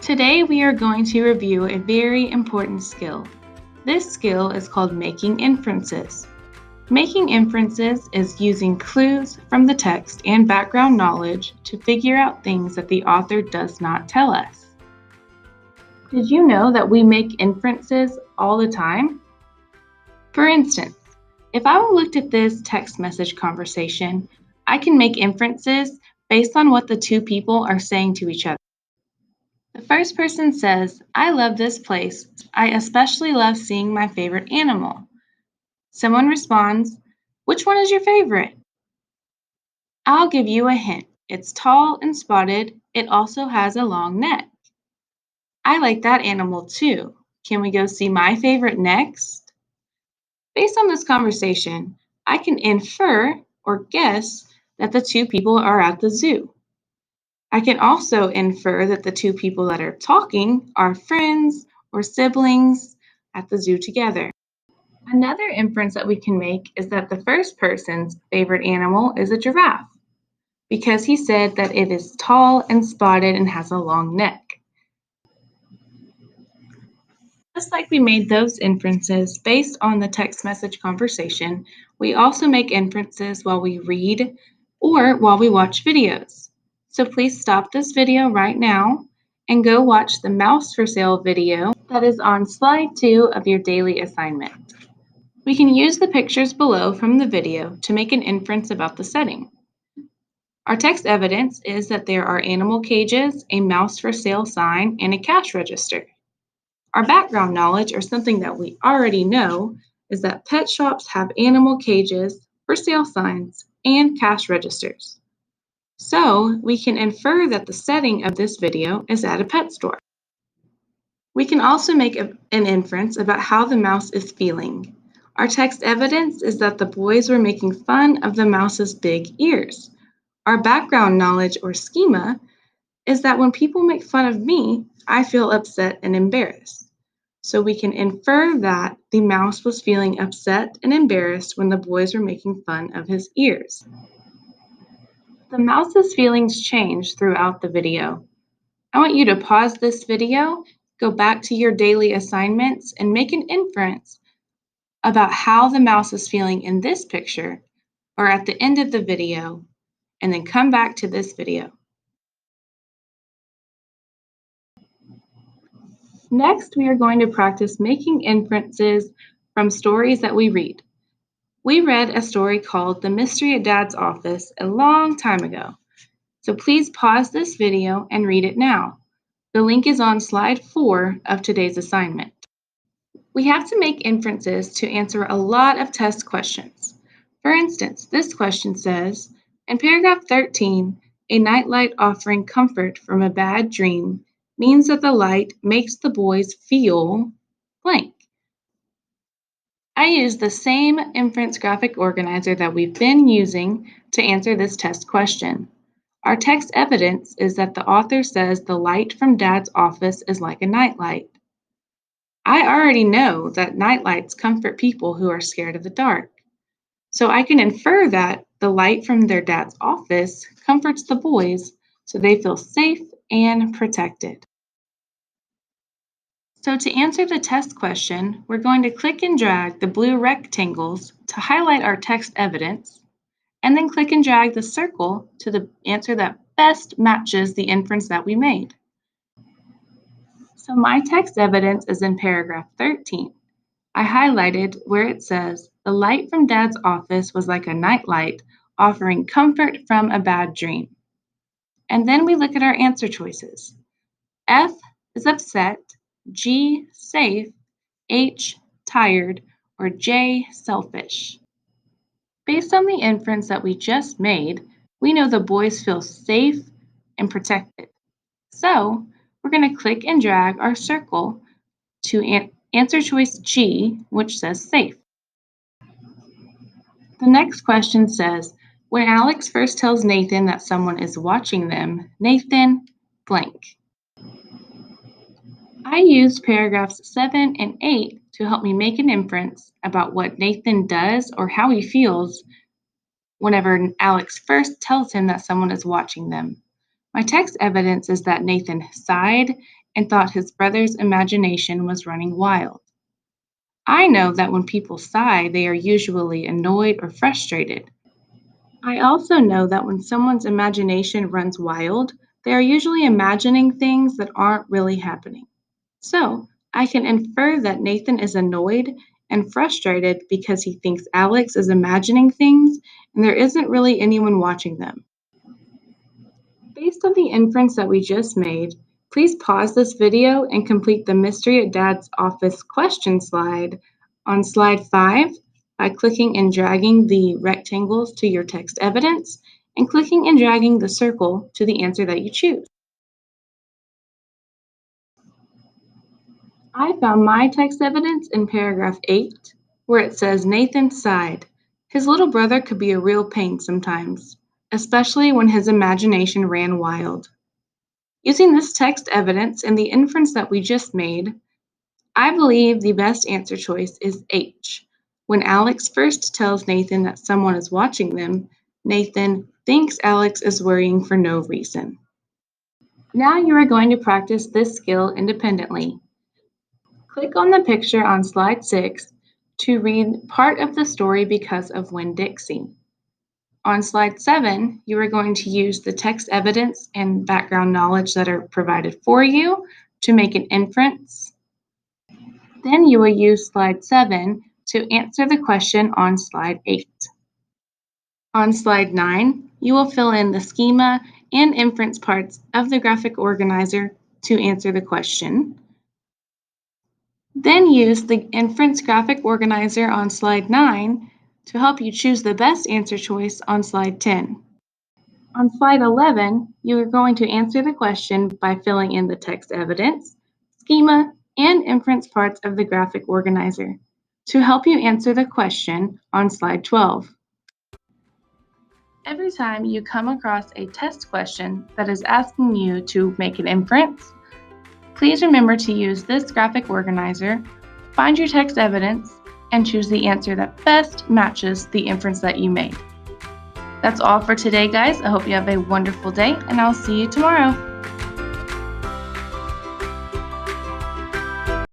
Today we are going to review a very important skill. This skill is called making inferences. Making inferences is using clues from the text and background knowledge to figure out things that the author does not tell us. Did you know that we make inferences all the time? For instance, if I looked at this text message conversation, I can make inferences based on what the two people are saying to each other. The first person says, "I love this place. I especially love seeing my favorite animal." Someone responds, "Which one is your favorite?" "I'll give you a hint. It's tall and spotted. It also has a long neck." "I like that animal too. Can we go see my favorite next?" Based on this conversation, I can infer or guess that the two people are at the zoo. I can also infer that the two people that are talking are friends or siblings at the zoo together. Another inference that we can make is that the first person's favorite animal is a giraffe because he said that it is tall and spotted and has a long neck. Just like we made those inferences based on the text message conversation, we also make inferences while we read or while we watch videos. So please stop this video right now and go watch the mouse for sale video that is on slide 2 of your daily assignment. We can use the pictures below from the video to make an inference about the setting. Our text evidence is that there are animal cages, a mouse for sale sign, and a cash register. Our background knowledge, or something that we already know, is that pet shops have animal cages, for sale signs, and cash registers. So we can infer that the setting of this video is at a pet store. We can also make an inference about how the mouse is feeling. Our text evidence is that the boys were making fun of the mouse's big ears. Our background knowledge, or schema, is that when people make fun of me, I feel upset and embarrassed. So we can infer that the mouse was feeling upset and embarrassed when the boys were making fun of his ears. The mouse's feelings change throughout the video. I want you to pause this video, go back to your daily assignments, and make an inference about how the mouse is feeling in this picture or at the end of the video, and then come back to this video. Next, we are going to practice making inferences from stories that we read. We read a story called The Mystery at Dad's Office a long time ago, so please pause this video and read it now. The link is on slide 4 of today's assignment. We have to make inferences to answer a lot of test questions. For instance, this question says, in paragraph 13, a nightlight offering comfort from a bad dream means that the light makes the boys feel blank. I used the same inference graphic organizer that we've been using to answer this test question. Our text evidence is that the author says the light from Dad's office is like a nightlight. I already know that nightlights comfort people who are scared of the dark. So I can infer that the light from their dad's office comforts the boys so they feel safe and protected. So to answer the test question, we're going to click and drag the blue rectangles to highlight our text evidence, and then click and drag the circle to the answer that best matches the inference that we made. So my text evidence is in paragraph 13. I highlighted where it says, the light from Dad's office was like a nightlight, offering comfort from a bad dream. And then we look at our answer choices. F is upset, G, safe, H, tired, or J, selfish. Based on the inference that we just made, we know the boys feel safe and protected. So we're going to click and drag our circle to answer choice G, which says safe. The next question says, when Alex first tells Nathan that someone is watching them, Nathan blank. I used paragraphs 7 and 8 to help me make an inference about what Nathan does or how he feels whenever Alex first tells him that someone is watching them. My text evidence is that Nathan sighed and thought his brother's imagination was running wild. I know that when people sigh, they are usually annoyed or frustrated. I also know that when someone's imagination runs wild, they are usually imagining things that aren't really happening. So, I can infer that Nathan is annoyed and frustrated because he thinks Alex is imagining things and there isn't really anyone watching them. Based on the inference that we just made, please pause this video and complete the Mystery at Dad's Office question slide on slide 5 by clicking and dragging the rectangles to your text evidence and clicking and dragging the circle to the answer that you choose. I found my text evidence in paragraph 8, where it says Nathan sighed. His little brother could be a real pain sometimes, especially when his imagination ran wild. Using this text evidence and the inference that we just made, I believe the best answer choice is H. When Alex first tells Nathan that someone is watching them, Nathan thinks Alex is worrying for no reason. Now you are going to practice this skill independently. Click on the picture on slide 6 to read part of the story Because of Winn-Dixie. On slide 7, you are going to use the text evidence and background knowledge that are provided for you to make an inference. Then you will use slide 7 to answer the question on slide 8. On slide 9, you will fill in the schema and inference parts of the graphic organizer to answer the question. Then use the inference graphic organizer on slide 9 to help you choose the best answer choice on slide 10. On slide 11, you are going to answer the question by filling in the text evidence, schema, and inference parts of the graphic organizer to help you answer the question on slide 12. Every time you come across a test question that is asking you to make an inference, please remember to use this graphic organizer, find your text evidence, and choose the answer that best matches the inference that you made. That's all for today, guys. I hope you have a wonderful day, and I'll see you tomorrow.